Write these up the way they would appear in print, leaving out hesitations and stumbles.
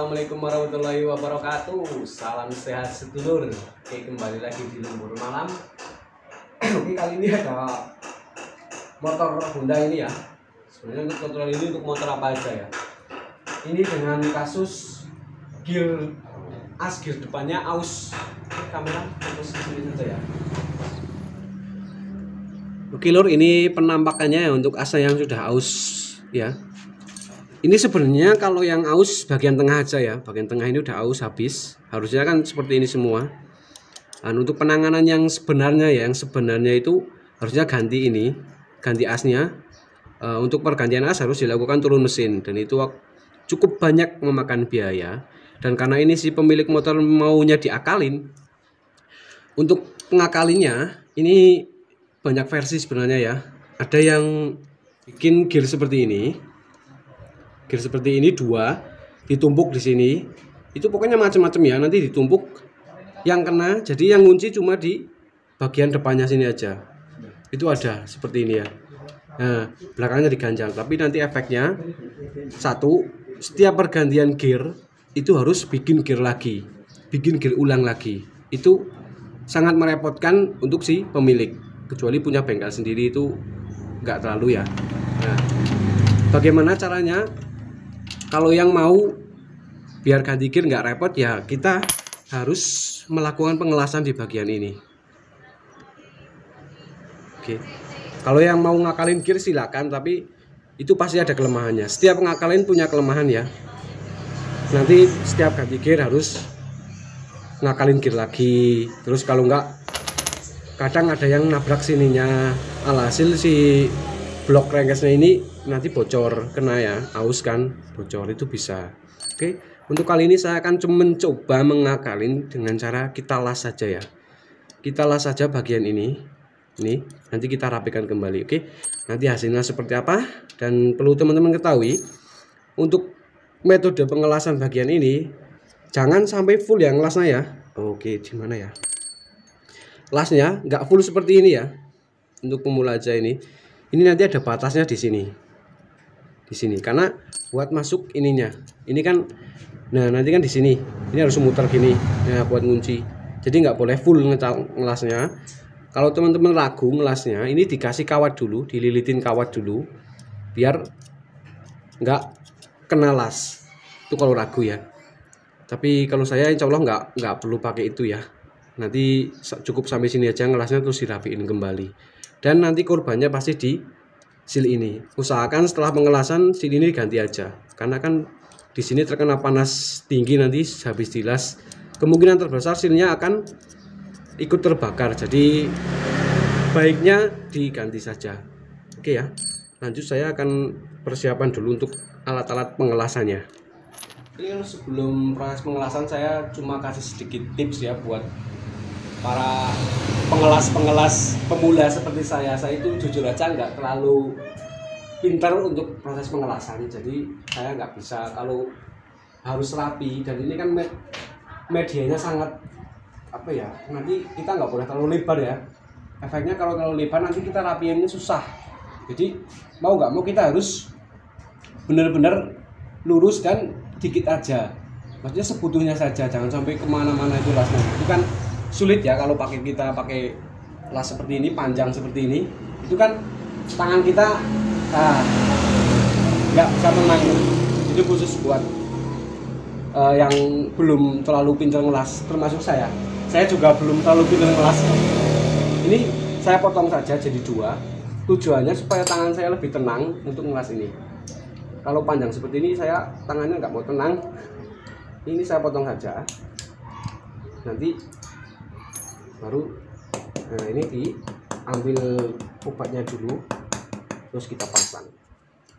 Assalamualaikum warahmatullahi wabarakatuh. Salam sehat sedulur. Oke, kembali lagi di Lembur Malam. Oke, kali ini ada motor Honda ini ya. Sebenarnya untuk motor ini untuk motor apa aja ya. Ini dengan kasus gear depannya aus. Kamera fokus ke sini saja ya. Oke lur, ini penampakannya untuk asnya yang sudah aus ya. Ini sebenarnya kalau yang aus bagian tengah aja ya, bagian tengah ini udah aus habis. Harusnya kan seperti ini semua. Dan untuk penanganan yang sebenarnya ya, yang sebenarnya itu harusnya ganti ini, ganti asnya. Untuk pergantian as harus dilakukan turun mesin dan itu cukup banyak memakan biaya. Dan karena ini si pemilik motor maunya diakalin, untuk pengakalinya ini banyak versi sebenarnya ya. Ada yang bikin gear seperti ini. Gear seperti ini dua ditumpuk di sini, itu pokoknya macam-macam ya, nanti ditumpuk yang kena, jadi yang ngunci cuma di bagian depannya sini aja. Itu ada seperti ini ya. Nah, belakangnya diganjal, tapi nanti efeknya satu, setiap pergantian gear itu harus bikin gear lagi, bikin gear ulang lagi. Itu sangat merepotkan untuk si pemilik, kecuali punya bengkel sendiri itu nggak terlalu ya. Nah, bagaimana caranya? Kalau yang mau biar ganti gear nggak repot ya, kita harus melakukan pengelasan di bagian ini. Oke. Kalau yang mau ngakalin gear silakan, tapi itu pasti ada kelemahannya. Setiap ngakalin punya kelemahan ya. Nanti setiap ganti gear harus ngakalin gear lagi. Terus kalau nggak, kadang ada yang nabrak sininya. Alhasil si blok crankcase-nya ini nanti bocor, kena ya, aus kan, bocor itu bisa. Oke, untuk kali ini saya akan mencoba mengakalin dengan cara kita las saja ya. Kita las saja bagian ini, nanti kita rapikan kembali. Oke, nanti hasilnya seperti apa. Dan perlu teman-teman ketahui, untuk metode pengelasan bagian ini jangan sampai full yang lasnya ya. Oke, gimana ya, lasnya nggak full seperti ini ya. Untuk pemula aja ini nanti ada batasnya di sini. Di sini karena buat masuk ininya. Ini kan, nah nanti kan di sini. Ini harus muter gini. Nah, buat ngunci. Jadi nggak boleh full ngelasnya. Kalau teman-teman ragu ngelasnya, ini dikasih kawat dulu, dililitin kawat dulu biar nggak kena las. Itu kalau ragu ya. Tapi kalau saya insya Allah nggak perlu pakai itu ya. Nanti cukup sampai sini aja ngelasnya, terus dirapiin kembali. Dan nanti korbannya pasti di seal ini. Usahakan setelah pengelasan seal ini diganti aja, karena kan di sini terkena panas tinggi, nanti habis dilas kemungkinan terbesar sealnya akan ikut terbakar. Jadi baiknya diganti saja. Oke ya, lanjut saya akan persiapan dulu untuk alat-alat pengelasannya. Ini sebelum proses pengelasan saya cuma kasih sedikit tips ya buat para pengelas pemula seperti saya. Saya itu jujur aja nggak terlalu pintar untuk proses pengelasan, jadi saya nggak bisa kalau harus rapi. Dan ini kan medianya sangat apa ya, nanti kita nggak boleh terlalu lebar ya. Efeknya kalau terlalu lebar nanti kita rapiinnya susah. Jadi mau nggak mau kita harus benar-benar lurus dan dikit aja, maksudnya sebutuhnya saja, jangan sampai kemana-mana itu lasnya. Itu kan sulit ya kalau kita pakai las seperti ini, panjang seperti ini, itu kan tangan kita nggak bisa tenang. Itu khusus buat yang belum terlalu pintar ngelas, termasuk saya juga belum terlalu pintar ngelas. Ini saya potong saja jadi dua, tujuannya supaya tangan saya lebih tenang untuk ngelas ini. Kalau panjang seperti ini saya tangannya nggak mau tenang, ini saya potong saja, nanti baru ini diambil obatnya dulu, terus kita pasang.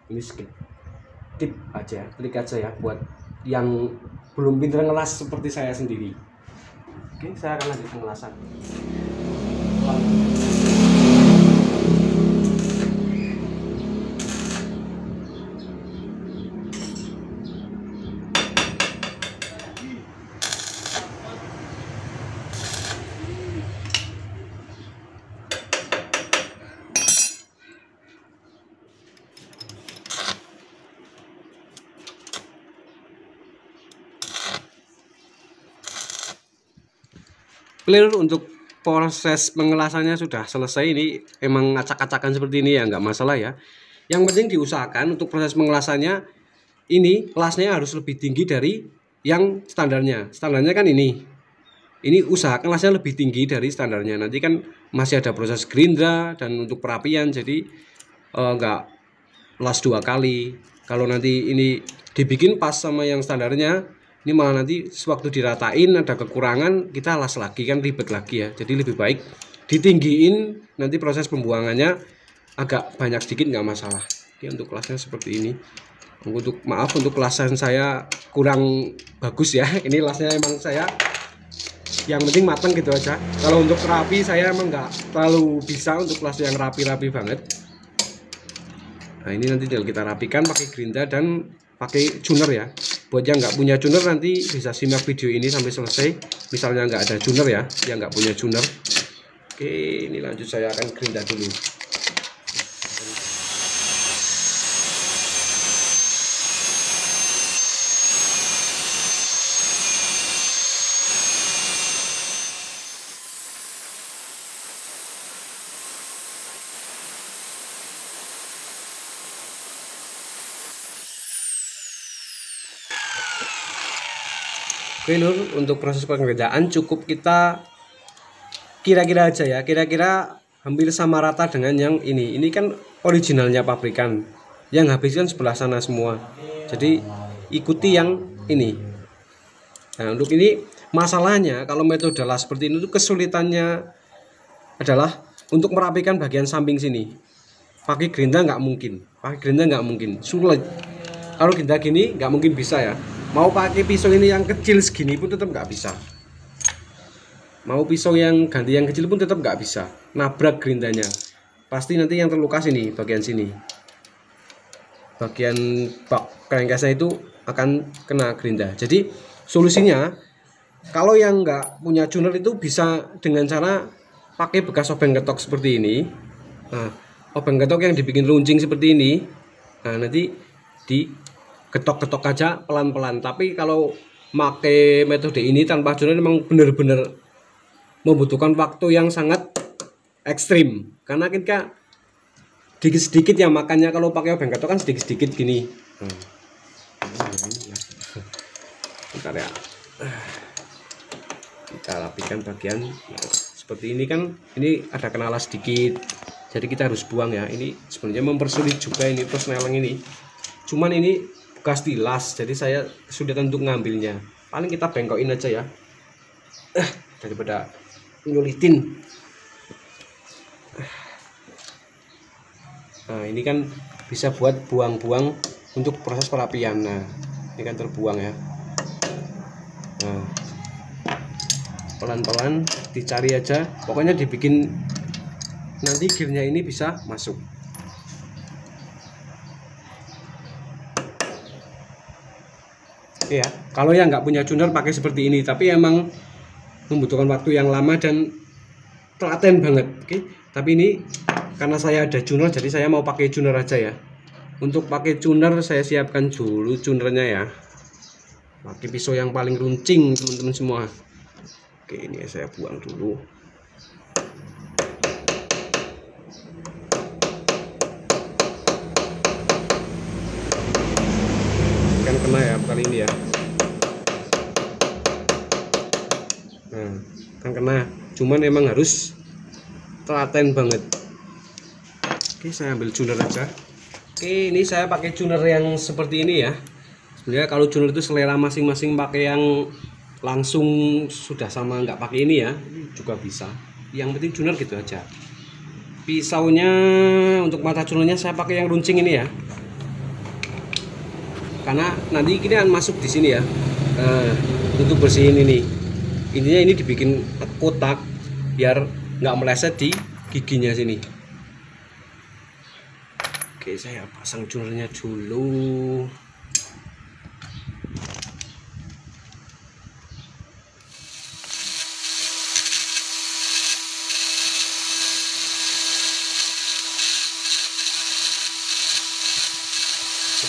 Ini skip tip aja, klik aja ya buat yang belum pintar ngelas seperti saya sendiri. Oke, saya akan lanjut pengelasan. clear. Untuk proses pengelasannya sudah selesai. Ini emang acak-acakan seperti ini ya, nggak masalah ya. Yang penting diusahakan untuk proses pengelasannya ini kelasnya harus lebih tinggi dari yang standarnya. Standarnya kan ini usahakan kelasnya lebih tinggi dari standarnya. Nanti kan masih ada proses gerindra dan untuk perapian, jadi nggak las 2 kali. Kalau nanti ini dibikin pas sama yang standarnya, ini malah nanti sewaktu diratain ada kekurangan, kita las lagi, kan ribet lagi ya. Jadi lebih baik ditinggiin, nanti proses pembuangannya agak banyak sedikit nggak masalah. Oke, untuk kelasnya seperti ini. Maaf untuk kelasan saya kurang bagus ya. Ini lasnya emang saya yang penting matang gitu aja. Kalau untuk rapi saya emang nggak terlalu bisa untuk kelas yang rapi-rapi banget. Nah ini nanti tinggal kita rapikan pakai gerinda dan pakai tuner ya. Buat yang nggak punya tuner nanti bisa simak video ini sampai selesai. Misalnya nggak ada tuner ya, yang nggak punya tuner. Oke, ini lanjut saya akan gerinda dulu. Oke Lur, untuk proses pengerjaan cukup kita kira-kira aja ya, kira-kira hampir sama rata dengan yang ini. Ini kan originalnya pabrikan, yang habis kan sebelah sana semua, jadi ikuti yang ini. Nah untuk ini masalahnya kalau metode las seperti ini tuh kesulitannya adalah untuk merapikan bagian samping sini. Pakai gerinda nggak mungkin, sulit. Kalau gerinda gini nggak mungkin bisa ya. Mau pakai pisau ini yang kecil segini pun tetap nggak bisa. Mau pisau yang ganti yang kecil pun tetap nggak bisa. Nabrak gerindanya. Pasti nanti yang terluka sini, bagian sini. Bagian bak crankcase-nya itu akan kena gerinda. Jadi solusinya, kalau yang nggak punya tuner itu bisa dengan cara pakai bekas obeng ketok seperti ini. Nah, obeng ketok yang dibikin runcing seperti ini. Nah, nanti di ketok-ketok aja pelan-pelan. Tapi kalau pakai metode ini tanpa tuner memang benar-benar membutuhkan waktu yang sangat ekstrim. Karena kita sedikit-sedikit ya makannya, kalau pakai obeng ketok kan sedikit-sedikit gini. Bentar ya. Kita rapikan bagian seperti ini kan, ini ada kenala sedikit. Jadi kita harus buang ya. Ini sebenarnya mempersulit juga ini persneling ini. Cuman ini bekas dilas, jadi saya sudah tentu ngambilnya. Paling kita bengkokin aja ya, daripada nyulitin. Nah ini kan bisa buat buang-buang untuk proses perapian. Nah ini kan terbuang ya. Nah pelan-pelan dicari aja, pokoknya dibikin nanti gearnya ini bisa masuk. Ya, kalau yang nggak punya tuner pakai seperti ini, tapi emang membutuhkan waktu yang lama dan telaten banget. Oke, tapi ini karena saya ada tuner, jadi saya mau pakai tuner aja ya. Untuk pakai tuner saya siapkan dulu tunernya ya. Pakai pisau yang paling runcing teman-teman semua. Oke, ini saya buang dulu. Kan kena ya kali ini ya. Nah, kan kena, cuman emang harus telaten banget. Oke, saya ambil tuner aja. Oke, ini saya pakai tuner yang seperti ini ya. Sebenarnya kalau tuner itu selera masing-masing, pakai yang langsung sudah sama nggak pakai ini ya juga bisa. Yang penting tuner gitu aja. Pisaunya untuk mata tunernya saya pakai yang runcing ini ya. Karena nanti ini akan masuk di sini ya. Nah, untuk bersihin ini, intinya ini dibikin kotak biar nggak meleset di giginya sini. Oke, saya pasang tunernya dulu.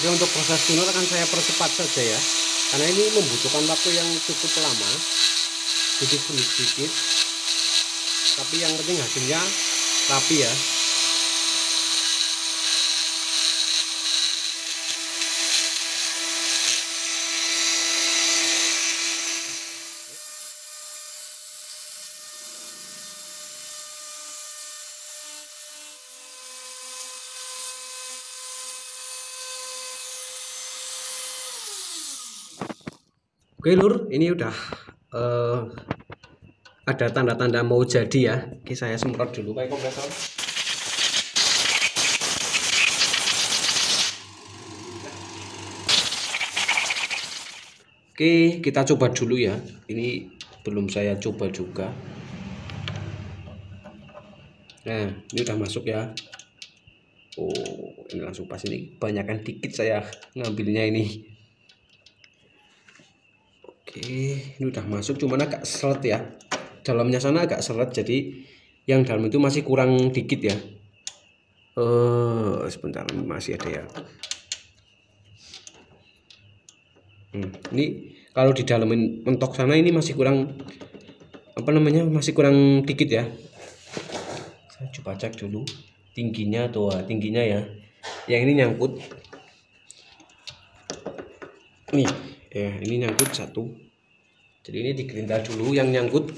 Oke, untuk proses tuner akan saya percepat saja ya, karena ini membutuhkan waktu yang cukup lama. Sedikit demi sedikit tapi yang penting hasilnya rapi ya. Oke lur, ini udah ada tanda-tanda mau jadi ya. Oke, saya semprot dulu pakai kompresor. Oke, kita coba dulu ya. Ini belum saya coba juga. Nah, ini udah masuk ya. Oh, ini langsung pas, ini banyakkan dikit saya ngambilnya ini. Oke, ini udah masuk, cuman agak seret ya. Dalamnya sana agak seret, jadi yang dalam itu masih kurang dikit ya. Sebentar, masih ada ya. Ini kalau di dalamin mentok sana ini masih kurang, apa namanya, masih kurang dikit ya. Saya coba cek dulu tingginya tuh, tingginya ya. Yang ini nyangkut. Nih, ya ini nyangkut satu. Jadi ini digerindal dulu yang nyangkut.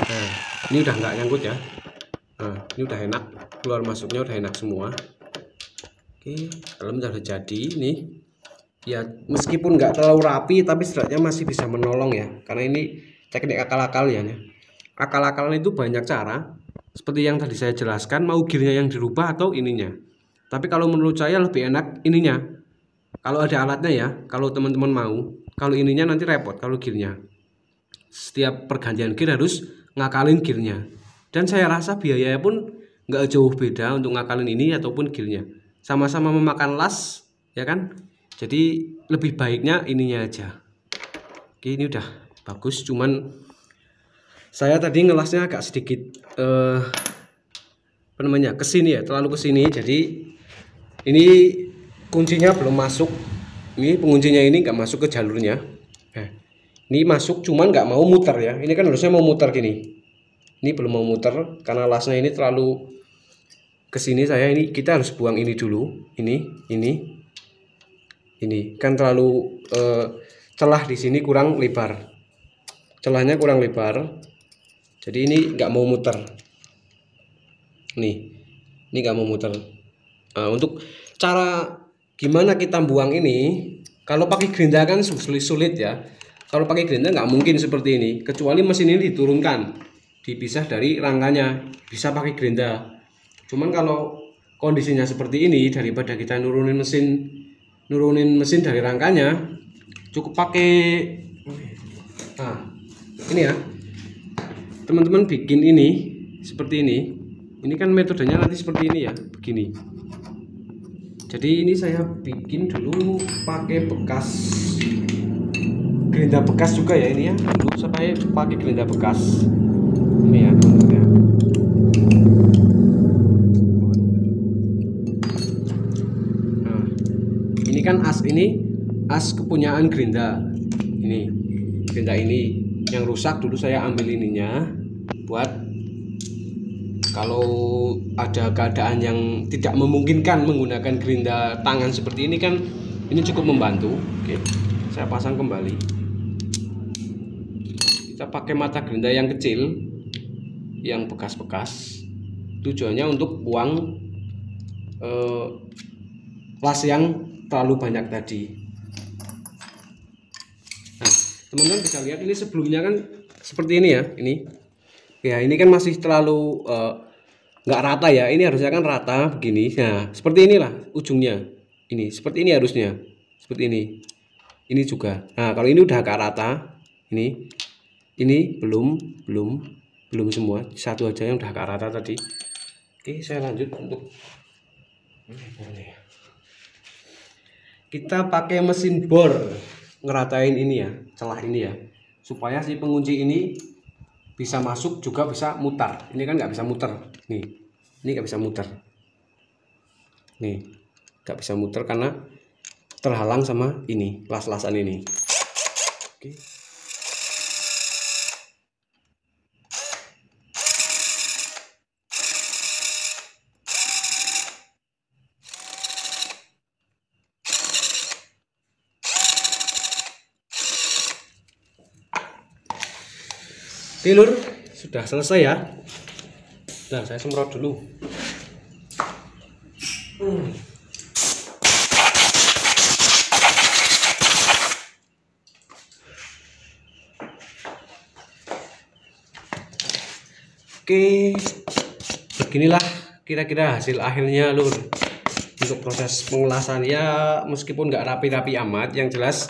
Nah, ini udah nggak nyangkut ya. Nah, ini udah enak, keluar masuknya udah enak semua. Oke, dalam udah jadi nih. Ya meskipun nggak terlalu rapi, tapi setidaknya masih bisa menolong ya. Karena ini teknik akal-akal ya. Akal-akalan itu banyak cara. Seperti yang tadi saya jelaskan, mau gearnya yang dirubah atau ininya. Tapi kalau menurut saya lebih enak ininya. Kalau ada alatnya ya, kalau teman-teman mau. Kalau ininya nanti repot kalau gearnya. Setiap pergantian gear harus ngakalin gearnya. Dan saya rasa biayanya pun nggak jauh beda untuk ngakalin ini ataupun gearnya. Sama-sama memakan las, ya kan? Jadi lebih baiknya ininya aja. Oke, ini udah bagus, cuman saya tadi ngelasnya agak sedikit apa namanya, kesini ya, terlalu kesini. Jadi ini kuncinya belum masuk. Ini penguncinya ini nggak masuk ke jalurnya. Nah, ini masuk cuman nggak mau muter ya. Ini kan harusnya mau muter gini. Ini belum mau muter karena lasnya ini terlalu kesini. Saya ini kita harus buang ini dulu. Ini kan terlalu celah di sini kurang lebar. Celahnya kurang lebar. Jadi ini nggak mau muter. Ini nggak mau muter. Nah, untuk cara gimana kita buang ini, kalau pakai gerinda kan sulit ya. Kalau pakai gerinda nggak mungkin seperti ini, kecuali mesin ini diturunkan, dipisah dari rangkanya, bisa pakai gerinda. Cuman kalau kondisinya seperti ini, daripada kita nurunin mesin dari rangkanya, cukup pakai, nah ini ya. Teman-teman bikin ini seperti ini. Ini kan metodenya nanti seperti ini ya, begini. Jadi ini saya bikin dulu pakai bekas gerinda bekas juga ya ini ya. Dulu saya pakai gerinda bekas. Ini ya teman-teman ya. Nah, ini kan as kepunyaan gerinda. Ini gerinda ini yang rusak, dulu saya ambil ininya buat kalau ada keadaan yang tidak memungkinkan menggunakan gerinda tangan seperti ini kan, ini cukup membantu. Oke, saya pasang kembali. Kita pakai mata gerinda yang kecil, yang bekas-bekas. Tujuannya untuk buang las yang terlalu banyak tadi. Teman-teman bisa lihat ini sebelumnya kan seperti ini ya, ini kan masih terlalu nggak rata ya. Ini harusnya kan rata begini. Nah seperti inilah ujungnya, ini seperti ini harusnya, seperti ini juga. Nah kalau ini udah agak rata, ini belum semua, satu aja yang udah agak rata tadi. Oke, saya lanjut untuk kita pakai mesin bor ngeratain ini ya, celah ini ya, supaya si pengunci ini bisa masuk juga bisa mutar. Ini kan nggak bisa muter nih. Ini nggak bisa muter. Nih, nggak bisa muter karena terhalang sama ini, las-lasan ini. Oke. Oke lur, sudah selesai ya. Nah, saya semprot dulu. Oke, beginilah kira-kira hasil akhirnya lur. Untuk proses pengelasan ya meskipun nggak rapi-rapi amat, yang jelas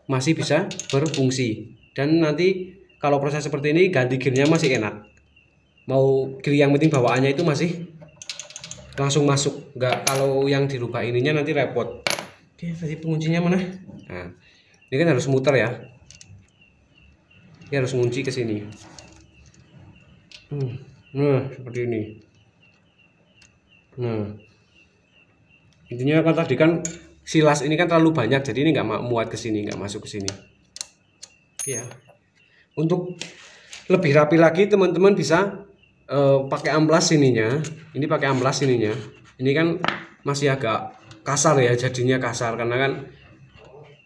masih bisa berfungsi. Dan nanti kalau proses seperti ini ganti gearnya masih enak. Mau gear yang penting bawaannya itu masih langsung masuk, nggak kalau yang dirubah ininya nanti repot. Oke, tadi penguncinya mana? Nah, ini kan harus muter ya. Ini harus ngunci ke sini. Nah, seperti ini. Nah, intinya kan tadi kan silas ini kan terlalu banyak, jadi ini nggak muat ke sini, nggak masuk ke sini. Oke ya. Untuk lebih rapi lagi teman-teman bisa pakai amplas sininya. Ini pakai amplas sininya. Ini kan masih agak kasar ya, jadinya kasar karena kan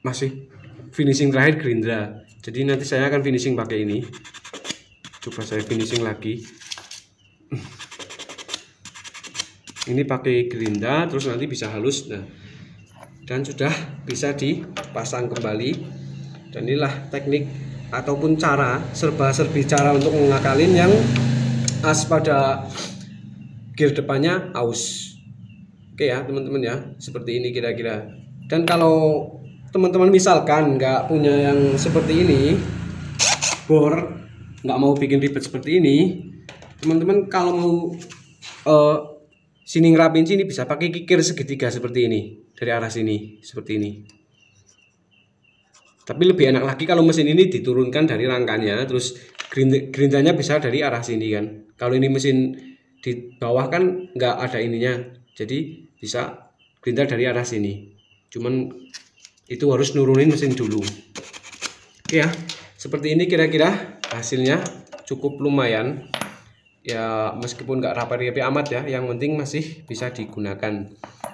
masih finishing terakhir gerindra. Jadi nanti saya akan finishing pakai ini. Coba saya finishing lagi. Ini pakai gerinda terus nanti bisa halus. Nah, dan sudah bisa dipasang kembali. Dan inilah teknik ataupun cara serba-serbi cara untuk mengakalin yang as pada gear depannya aus. Oke ya teman-teman ya, seperti ini kira-kira. Dan kalau teman-teman misalkan nggak punya yang seperti ini, bor nggak mau bikin ribet seperti ini, teman-teman kalau mau sini ngerapin sini bisa pakai kikir segitiga seperti ini dari arah sini seperti ini. Tapi lebih enak lagi kalau mesin ini diturunkan dari rangkanya, terus gerindanya bisa dari arah sini kan. Kalau ini mesin di bawah kan nggak ada ininya, jadi bisa gerinda dari arah sini. Cuman itu harus nurunin mesin dulu. Oke ya, seperti ini kira-kira hasilnya cukup lumayan. Ya meskipun nggak rapi-rapi amat ya, yang penting masih bisa digunakan.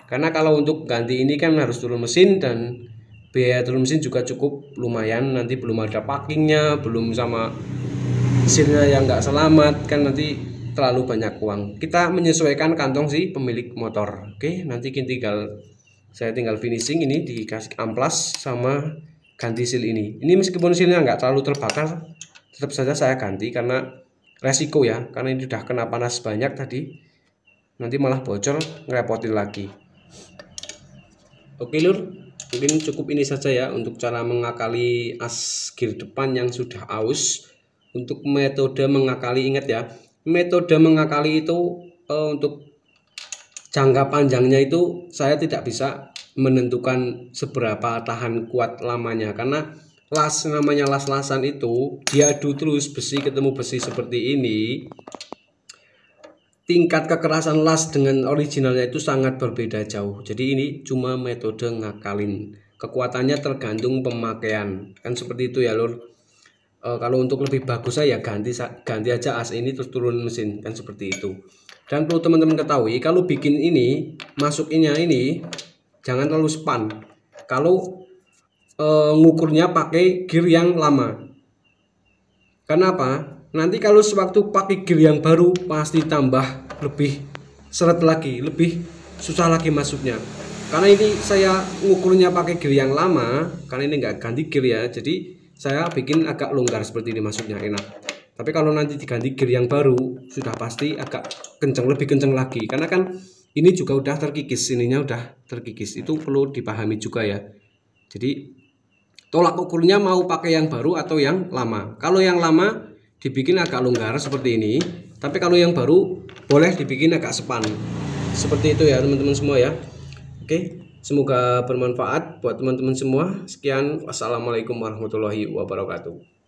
Karena kalau untuk ganti ini kan harus turun mesin dan biaya turun mesin juga cukup lumayan. Nanti belum ada packingnya, belum sama mesinnya yang nggak selamat kan, nanti terlalu banyak uang. Kita menyesuaikan kantong si pemilik motor. Oke, nanti saya tinggal finishing ini, dikasih amplas sama ganti seal ini. Ini meskipun sealnya nggak terlalu terbakar, tetap saja saya ganti karena resiko ya, karena ini sudah kena panas banyak tadi, nanti malah bocor ngerepotin lagi. Oke lur, mungkin cukup ini saja ya untuk cara mengakali as gear depan yang sudah aus. Untuk metode mengakali, ingat ya, metode mengakali itu untuk jangka panjangnya itu saya tidak bisa menentukan seberapa tahan kuat lamanya, karena namanya las-lasan itu diadu terus besi ketemu besi seperti ini, tingkat kekerasan las dengan originalnya itu sangat berbeda jauh. Jadi ini cuma metode ngakalin, kekuatannya tergantung pemakaian kan seperti itu ya lur. Kalau untuk lebih bagus saya ganti aja as ini terus turun mesin kan seperti itu. Dan perlu teman-teman ketahui, kalau bikin ini masukinnya ini jangan terlalu span. Kalau ngukurnya pakai gear yang lama. Kenapa? Nanti kalau sewaktu pakai gear yang baru pasti tambah lebih seret lagi, lebih susah lagi masuknya. Karena ini saya ngukurnya pakai gear yang lama, karena ini nggak ganti gear ya, jadi saya bikin agak longgar seperti ini, masuknya enak. Tapi kalau nanti diganti gear yang baru sudah pasti agak kenceng, lebih kenceng lagi. Karena kan ini juga udah terkikis, ininya udah terkikis. Itu perlu dipahami juga ya. Jadi tolak ukurnya mau pakai yang baru atau yang lama. Kalau yang lama dibikin agak longgar seperti ini, tapi kalau yang baru boleh dibikin agak span. Seperti itu ya teman-teman semua ya. Oke, semoga bermanfaat buat teman-teman semua. Sekian, wassalamualaikum warahmatullahi wabarakatuh.